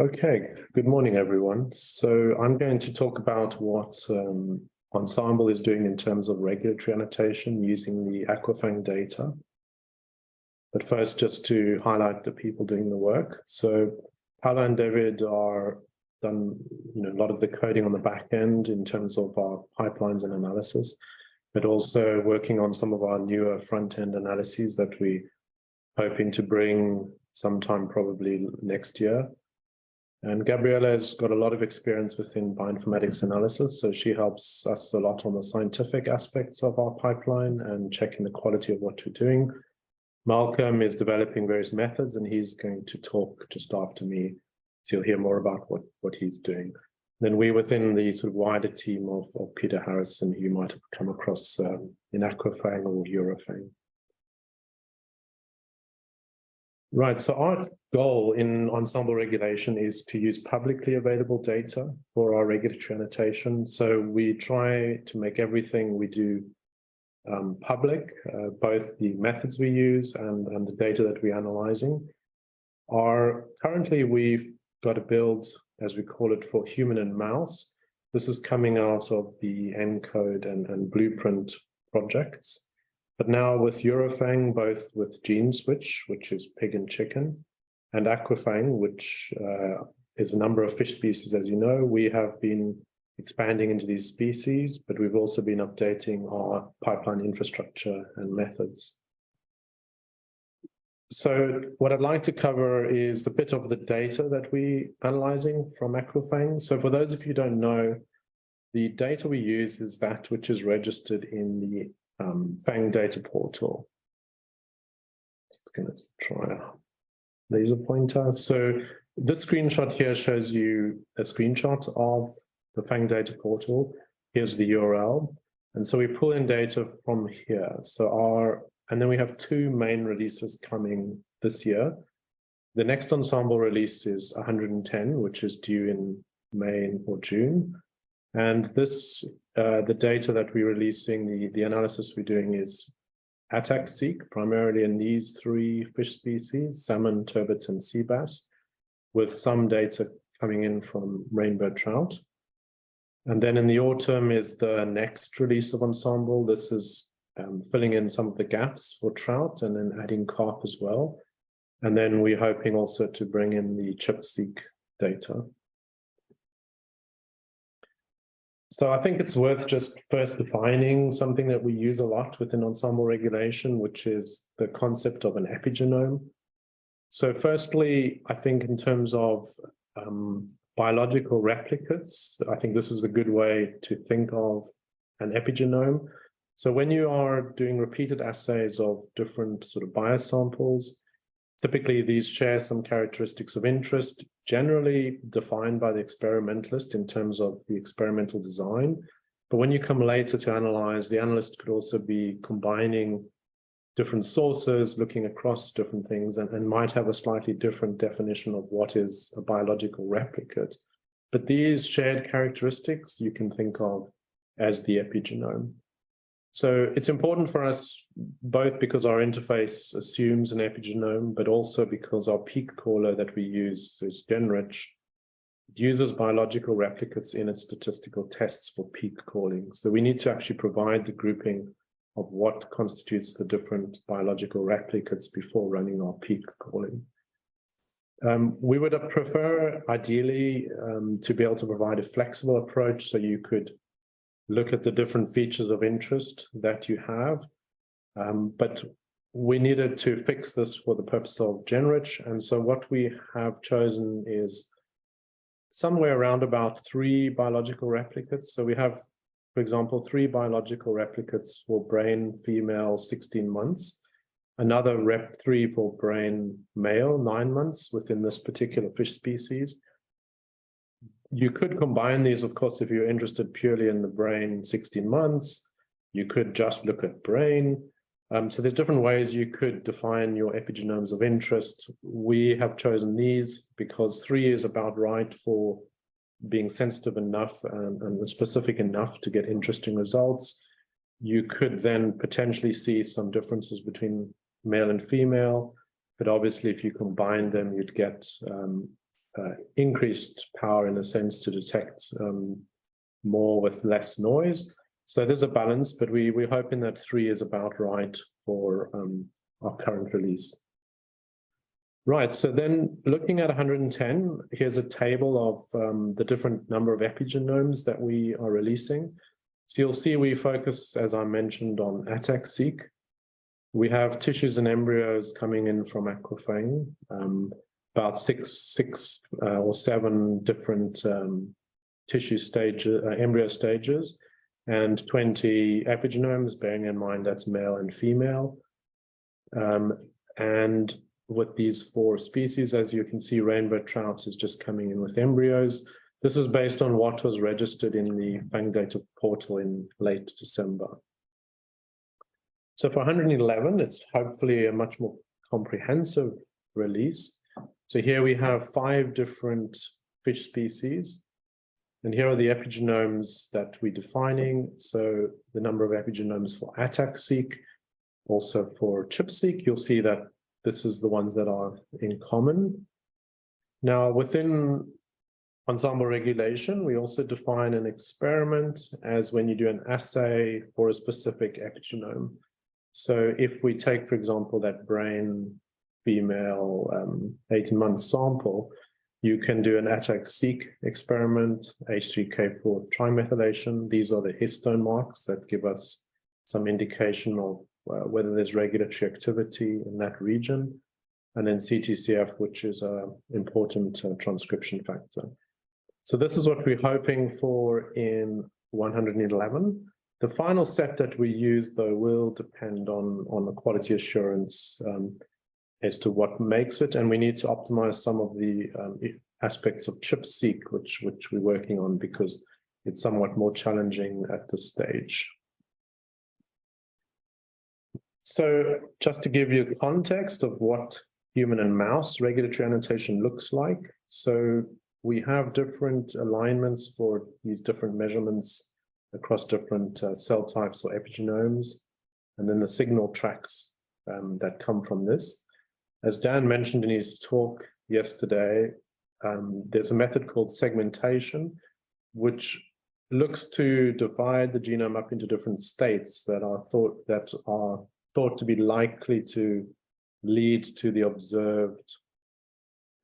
Okay, good morning, everyone. So I'm going to talk about what Ensembl is doing in terms of regulatory annotation using the AQUA-FAANG data. But first, just to highlight the people doing the work. So Paula and David are done a lot of the coding on the back end in terms of our pipelines and analysis, but also working on some of our newer front-end analyses that we're hoping to bring sometime probably next year. And Gabriella has got a lot of experience within bioinformatics analysis, so she helps us a lot on the scientific aspects of our pipeline and checking the quality of what we're doing. Malcolm is developing various methods, and he's going to talk just after me, so you'll hear more about what he's doing. Then we within the sort of wider team of Peter Harrison, who you might have come across in AQUA-FAANG or EUROFAANG. Right, so our goal in Ensembl regulation is to use publicly available data for our regulatory annotation. So we try to make everything we do public, both the methods we use and the data that we're analyzing. Currently, we've got a build, as we call it, for human and mouse. This is coming out of the ENCODE and Blueprint projects. But now with EUROFAANG, both with gene switch, which is pig and chicken, and AQUA-FAANG, which is a number of fish species, as you know, we have been expanding into these species, but we've also been updating our pipeline infrastructure and methods. So what I'd like to cover is a bit of the data that we're analyzing from AQUA-FAANG. So for those of you who don't know, the data we use is that which is registered in the FAANG data portal. Just going to try a laser pointer. So this screenshot here shows you a screenshot of the FAANG data portal. Here's the URL. And so we pull in data from here. And then we have two main releases coming this year. The next Ensembl release is 110, which is due in May or June. And this, the data that we're releasing, the analysis we're doing is ATAC-seq, primarily in these three fish species, salmon, turbot, and sea bass, with some data coming in from rainbow trout. And then in the autumn is the next release of Ensembl. This is filling in some of the gaps for trout and then adding carp as well. And then we're hoping also to bring in the chip-seq data. So I think it's worth just first defining something that we use a lot within Ensembl regulation, which is the concept of an epigenome. So firstly, I think in terms of biological replicates, I think this is a good way to think of an epigenome. So when you are doing repeated assays of different sort of biosamples, typically these share some characteristics of interest, generally defined by the experimentalist in terms of the experimental design. But when you come later to analyze, the analyst could also be combining different sources, looking across different things, and might have a slightly different definition of what is a biological replicate. But these shared characteristics you can think of as the epigenome. So it's important for us, both because our interface assumes an epigenome, but also because our peak caller that we use is GenRich. It uses biological replicates in its statistical tests for peak calling. So we need to actually provide the grouping of what constitutes the different biological replicates before running our peak calling. We would prefer, ideally, to be able to provide a flexible approach so you could look at the different features of interest that you have. But we needed to fix this for the purpose of GenRich. And so what we have chosen is somewhere around about 3 biological replicates. So we have, for example, 3 biological replicates for brain female, 16 months, another rep3 for brain male, 9 months within this particular fish species. You could combine these, of course, if you're interested purely in the brain 16 months. You could just look at brain. So there's different ways you could define your epigenomes of interest. We have chosen these because 3 is about right for being sensitive enough and specific enough to get interesting results. You could then potentially see some differences between male and female, but obviously if you combine them, you'd get increased power in a sense to detect more with less noise. So there's a balance, but we're hoping that 3 is about right for our current release. Right, so then looking at 110, here's a table of the different number of epigenomes that we are releasing. So you'll see we focus, as I mentioned, on ATAC-seq. We have tissues and embryos coming in from AQUA-FAANG, about six or 7 different tissue stages, embryo stages, and 20 epigenomes, bearing in mind that's male and female. And with these 4 species, as you can see, rainbow trout is just coming in with embryos. This is based on what was registered in the FAANG data portal in late December. So for 111, it's hopefully a much more comprehensive release. So here we have 5 different fish species. And here are the epigenomes that we're defining. So the number of epigenomes for ATAC-seq, also for ChIP-seq, you'll see that this is the ones that are in common. Now, within Ensembl regulation, we also define an experiment as when you do an assay for a specific epigenome. So if we take, for example, that brain female 18-month sample, you can do an ATAC-seq experiment, H3K4 trimethylation. These are the histone marks that give us some indication of whether there's regulatory activity in that region, and then CTCF, which is an important transcription factor. So this is what we're hoping for in 111. The final step that we use, though, will depend on the quality assurance as to what makes it, and we need to optimize some of the aspects of ChIP-seq, which we're working on, because it's somewhat more challenging at this stage. So just to give you a context of what human and mouse regulatory annotation looks like. So we have different alignments for these different measurements across different cell types or epigenomes, and then the signal tracks that come from this. As Dan mentioned in his talk yesterday, there's a method called segmentation, which looks to divide the genome up into different states that are thought to be likely to lead to the observed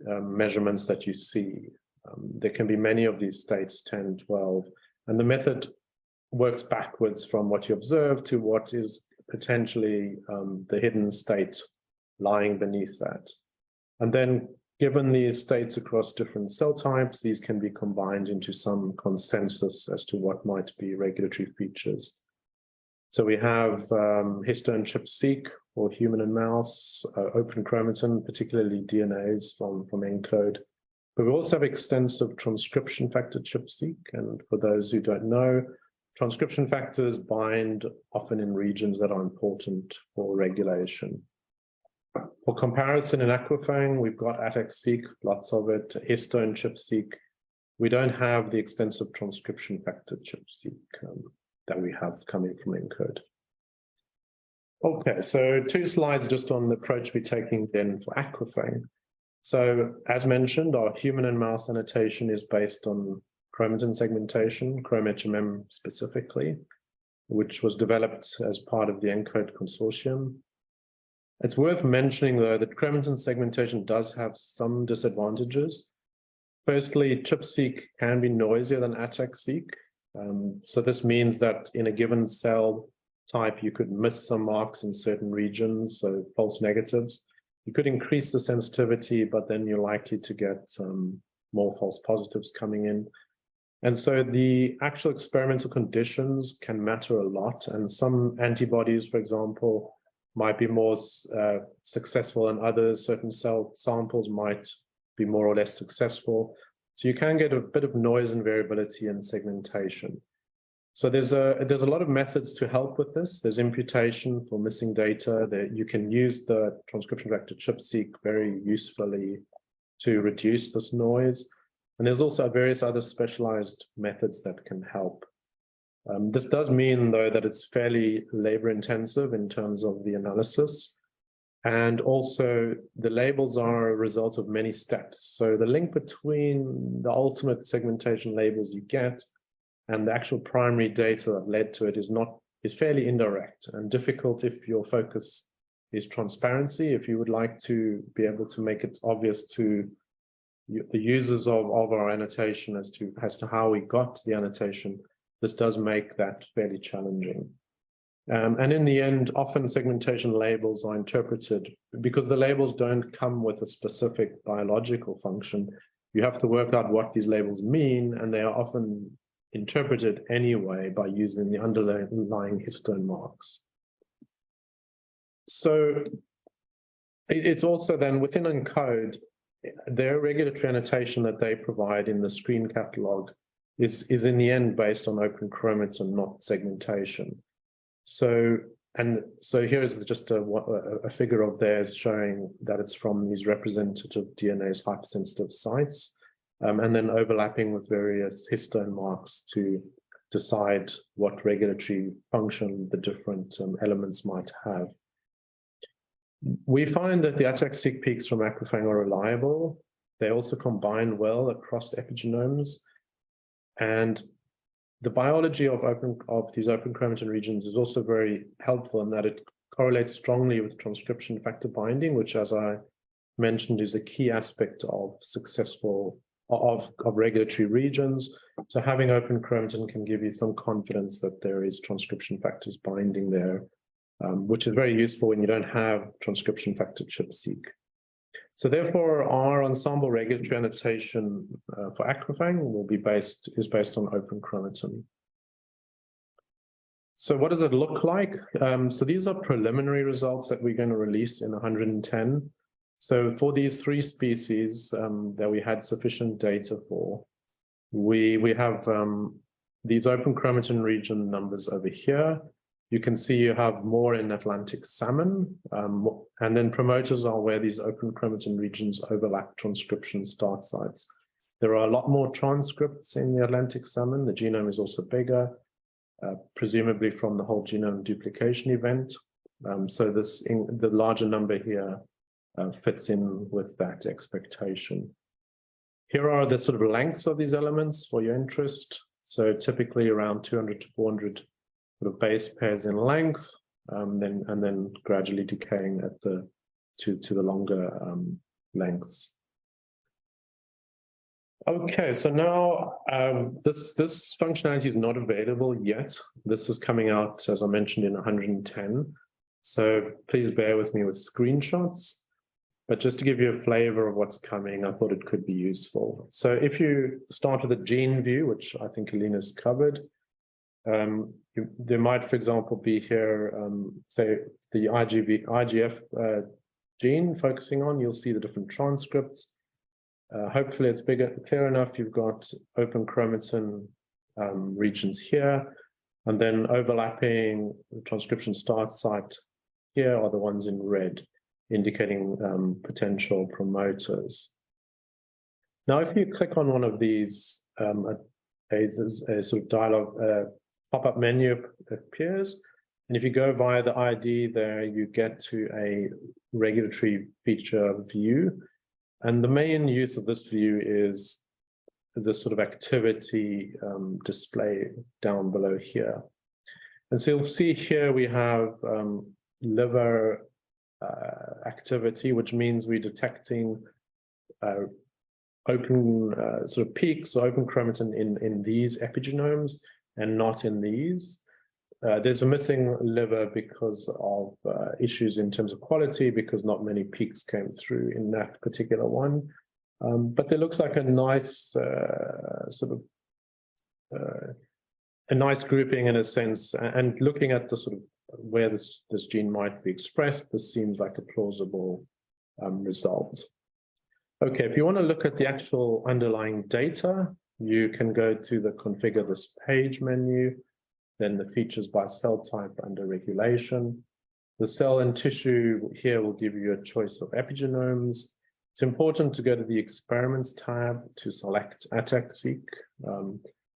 measurements that you see. There can be many of these states, 10, 12, and the method works backwards from what you observe to what is potentially the hidden state lying beneath that. And then given these states across different cell types, these can be combined into some consensus as to what might be regulatory features. So we have histone ChIP-seq for human and mouse, open chromatin, particularly DNAs from ENCODE. But we also have extensive transcription factor ChIP-seq. And for those who don't know, transcription factors bind often in regions that are important for regulation. For comparison, in AQUA-FAANG, we've got ATAC-seq, lots of it, histone ChIP-seq. We don't have the extensive transcription factor ChIP-seq that we have coming from ENCODE. Okay, so 2 slides just on the approach we're taking then for AQUA-FAANG. So as mentioned, our human and mouse annotation is based on chromatin segmentation, chromHMM specifically, which was developed as part of the ENCODE consortium. It's worth mentioning, though, that chromatin segmentation does have some disadvantages. Firstly, ChIP-seq can be noisier than ATAC-seq. So this means that in a given cell type, you could miss some marks in certain regions, so false negatives. You could increase the sensitivity, but then you're likely to get more false positives coming in. And so the actual experimental conditions can matter a lot. And some antibodies, for example, might be more successful than others. Certain cell samples might be more or less successful. So you can get a bit of noise and variability in segmentation. So there's a lot of methods to help with this. There's imputation for missing data. That you can use the transcription factor ChIP-seq very usefully to reduce this noise. And there's also various other specialized methods that can help. This does mean, though, that it's fairly labor intensive in terms of the analysis. And also the labels are a result of many steps. So the link between the ultimate segmentation labels you get and the actual primary data that led to it is fairly indirect and difficult if your focus is transparency. If you would like to be able to make it obvious to the users of our annotation as to how we got the annotation, this does make that fairly challenging. And in the end, often segmentation labels are interpreted because the labels don't come with a specific biological function. You have to work out what these labels mean, and they are often interpreted anyway by using the underlying histone marks. So it's also then within ENCODE, their regulatory annotation that they provide in the screen catalog is in the end based on open chromatin, not segmentation. So here's just a figure of theirs showing that it's from these representative DNase hypersensitive sites, and then overlapping with various histone marks to decide what regulatory function the different elements might have. We find that the ATAC-seq peaks from AQUA-FAANG are reliable. They also combine well across epigenomes, and the biology of these open chromatin regions is also very helpful in that it correlates strongly with transcription factor binding, which, as I mentioned, is a key aspect of regulatory regions. So having open chromatin can give you some confidence that there is transcription factors binding there, which is very useful when you don't have transcription factor ChIP-seq. So therefore, our Ensembl regulatory annotation for AQUA-FAANG is based on open chromatin. So what does it look like? So these are preliminary results that we're going to release in 110. So for these 3 species that we had sufficient data for, we have these open chromatin region numbers over here. You can see you have more in Atlantic salmon, and then promoters are where these open chromatin regions overlap transcription start sites. There are a lot more transcripts in the Atlantic salmon. The genome is also bigger, presumably from the whole genome duplication event. So the larger number here fits in with that expectation. Here are the sort of lengths of these elements for your interest. So typically around 200 to 400 sort of base pairs in length, and then gradually decaying at to the longer lengths. Okay, so now this functionality is not available yet. This is coming out, as I mentioned, in 110. So please bear with me with screenshots. But just to give you a flavor of what's coming, I thought it could be useful. So if you start with a gene view, which I think Alina's covered, there might, for example, be here, say, the IGF gene focusing on, you'll see the different transcripts. Hopefully it's clear enough. You've got open chromatin regions here, and then overlapping the transcription start site here are the ones in red, indicating potential promoters. Now, if you click on one of these, a sort of dialog pop-up menu appears, and if you go via the ID there, you get to a regulatory feature view. And the main use of this view is the sort of activity display down below here. And so you'll see here we have liver activity, which means we're detecting open sort of peaks, or open chromatin in these epigenomes and not in these. There's a missing liver because of issues in terms of quality, because not many peaks came through in that particular one. But there looks like a nice a nice grouping in a sense, and looking at the sort of where this gene might be expressed, this seems like a plausible result. Okay, if you want to look at the actual underlying data, you can go to the configure this page menu, then the features by cell type under regulation. The cell and tissue here will give you a choice of epigenomes. It's important to go to the experiments tab to select ATAC-seq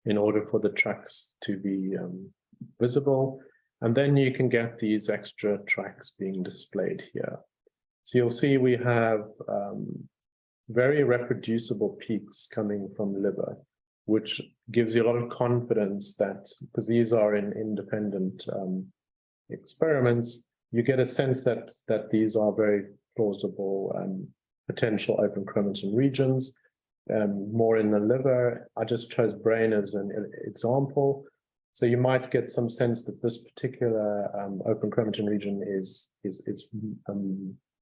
in order for the tracks to be visible. And then you can get these extra tracks being displayed here. So you'll see we have very reproducible peaks coming from liver, which gives you a lot of confidence that, because these are in independent experiments, you get a sense that these are very plausible potential open chromatin regions. More in the liver. I just chose brain as an example. So you might get some sense that this particular open chromatin region is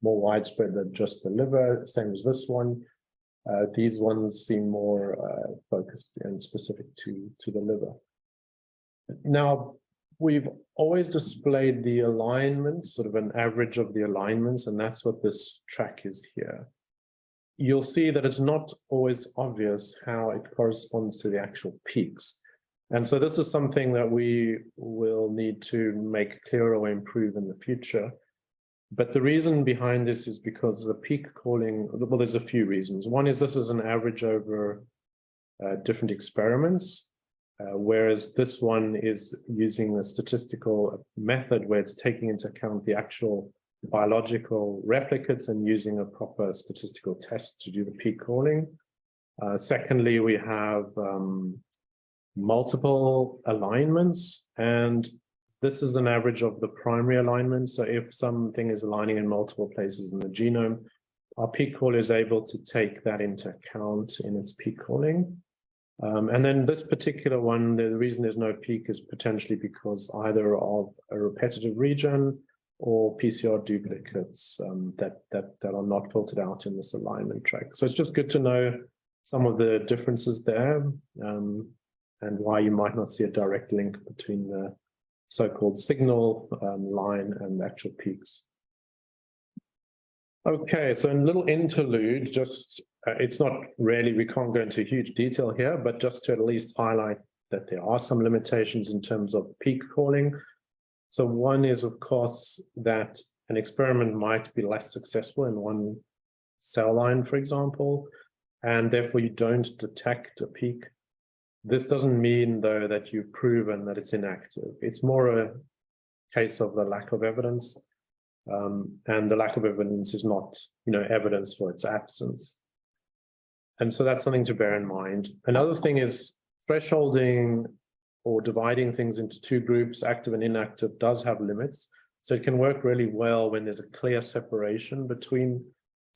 more widespread than just the liver, same as this one. These ones seem more focused and specific to the liver. Now, we've always displayed the alignments, sort of an average of the alignments, and that's what this track is here. You'll see that it's not always obvious how it corresponds to the actual peaks. And so this is something that we will need to make clearer or improve in the future. But the reason behind this is because the peak calling, well, there's a few reasons. One is this is an average over different experiments, whereas this one is using a statistical method where it's taking into account the actual biological replicates and using a proper statistical test to do the peak calling. Secondly, we have multiple alignments, and this is an average of the primary alignment. So if something is aligning in multiple places in the genome, our peak caller is able to take that into account in its peak calling. And then this particular one, the reason there's no peak is potentially because either of a repetitive region or PCR duplicates that are not filtered out in this alignment track. So it's just good to know some of the differences there and why you might not see a direct link between the so-called signal line and the actual peaks. Okay, so a little interlude, just it's not really, we can't go into huge detail here, but just to at least highlight that there are some limitations in terms of peak calling. So one is, of course, that an experiment might be less successful in one cell line, for example, and therefore you don't detect a peak. This doesn't mean, though, that you've proven that it's inactive. It's more a case of the lack of evidence, and the lack of evidence is not, evidence for its absence. And so that's something to bear in mind. Another thing is thresholding or dividing things into two groups, active and inactive, does have limits. So it can work really well when there's a clear separation between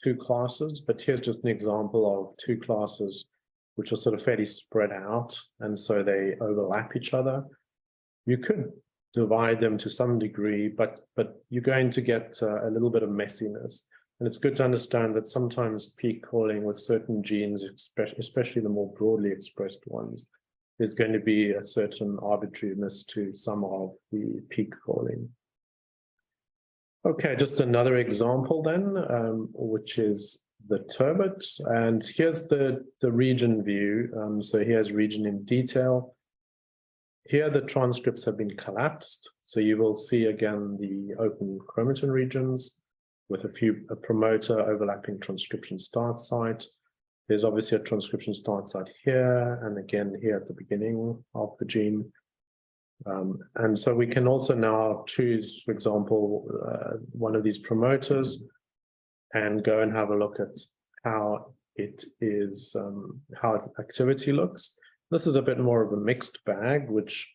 two classes. But here's just an example of two classes which are sort of fairly spread out, and so they overlap each other. You could divide them to some degree, but you're going to get a little bit of messiness. And it's good to understand that sometimes peak calling with certain genes, especially the more broadly expressed ones, there's going to be a certain arbitrariness to some of the peak calling. Okay, just another example then, which is the turbot. And here's the region view. So here's region in detail. Here the transcripts have been collapsed. So you will see again the open chromatin regions with a promoter overlapping transcription start site. There's obviously a transcription start site here, and again here at the beginning of the gene. And so we can also now choose, for example, one of these promoters and go and have a look at how it is, how activity looks. This is a bit more of a mixed bag, which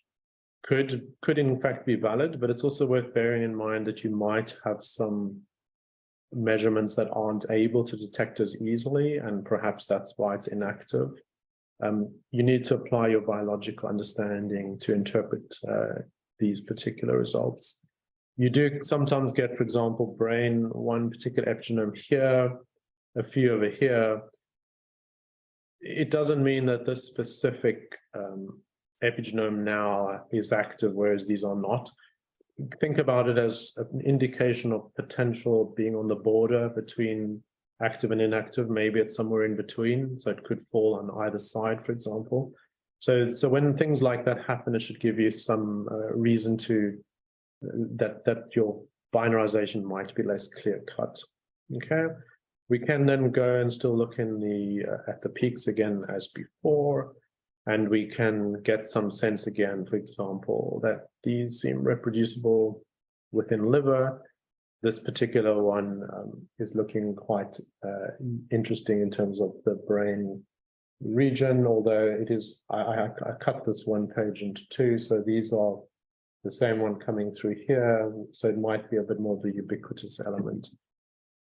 could in fact be valid, but it's also worth bearing in mind that you might have some measurements that aren't able to detect as easily, and perhaps that's why it's inactive. You need to apply your biological understanding to interpret these particular results. You do sometimes get, for example, brain, one particular epigenome here, a few over here. It doesn't mean that this specific epigenome now is active, whereas these are not. Think about it as an indication of potential being on the border between active and inactive. Maybe it's somewhere in between, so it could fall on either side, for example. So when things like that happen, it should give you some reason to that your binarization might be less clear-cut. Okay, we can then go and still look in the at the peaks again as before, and we can get some sense again, for example, that these seem reproducible within liver. this particular one is looking quite interesting in terms of the brain region, although it is, I cut this one page into two, so these are the same one coming through here, so it might be a bit more of a ubiquitous element.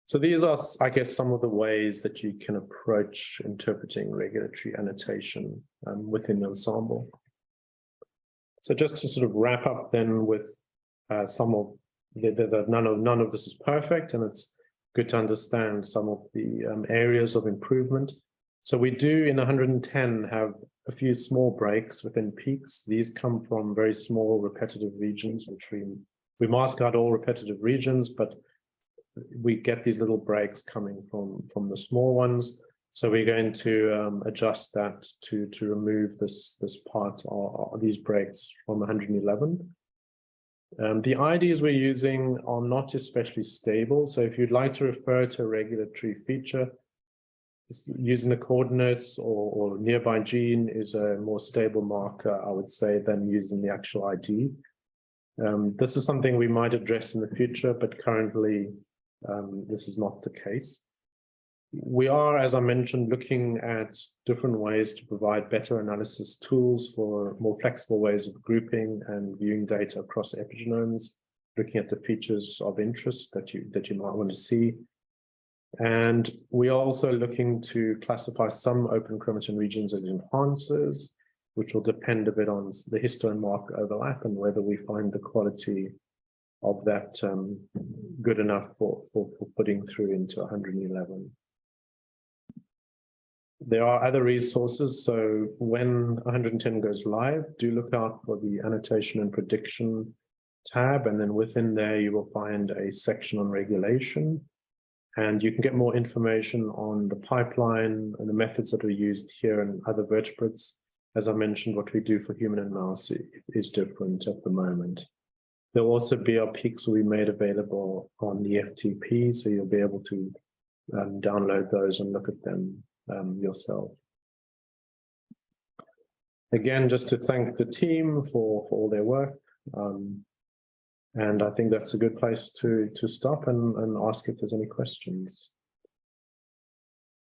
So these are, I guess, some of the ways that you can approach interpreting regulatory annotation within Ensembl. So just to sort of wrap up then with some of none of this is perfect, and it's good to understand some of the areas of improvement. So we do in 110 have a few small breaks within peaks. These come from very small repetitive regions, which we mask out all repetitive regions, but we get these little breaks coming from the small ones. So we're going to adjust that to remove this part or these breaks from 111. The IDs we're using are not especially stable. So if you'd like to refer to a regulatory feature, using the coordinates or nearby gene is a more stable marker, I would say, than using the actual ID. This is something we might address in the future, but currently this is not the case. We are, as I mentioned, looking at different ways to provide better analysis tools for more flexible ways of grouping and viewing data across epigenomes, looking at the features of interest that you might want to see. And we are also looking to classify some open chromatin regions as enhancers, which will depend a bit on the histone marker overlap and whether we find the quality of that good enough for putting through into 111. There are other resources, so when 110 goes live, do look out for the annotation and prediction tab, and then within there you will find a section on regulation, and you can get more information on the pipeline and the methods that are used here and other vertebrates. As I mentioned, what we do for human and mouse is different at the moment. There will also be our peaks will be made available on the FTP, so you'll be able to download those and look at them yourself. Again, just to thank the team for all their work. And I think that's a good place to stop and ask if there's any questions.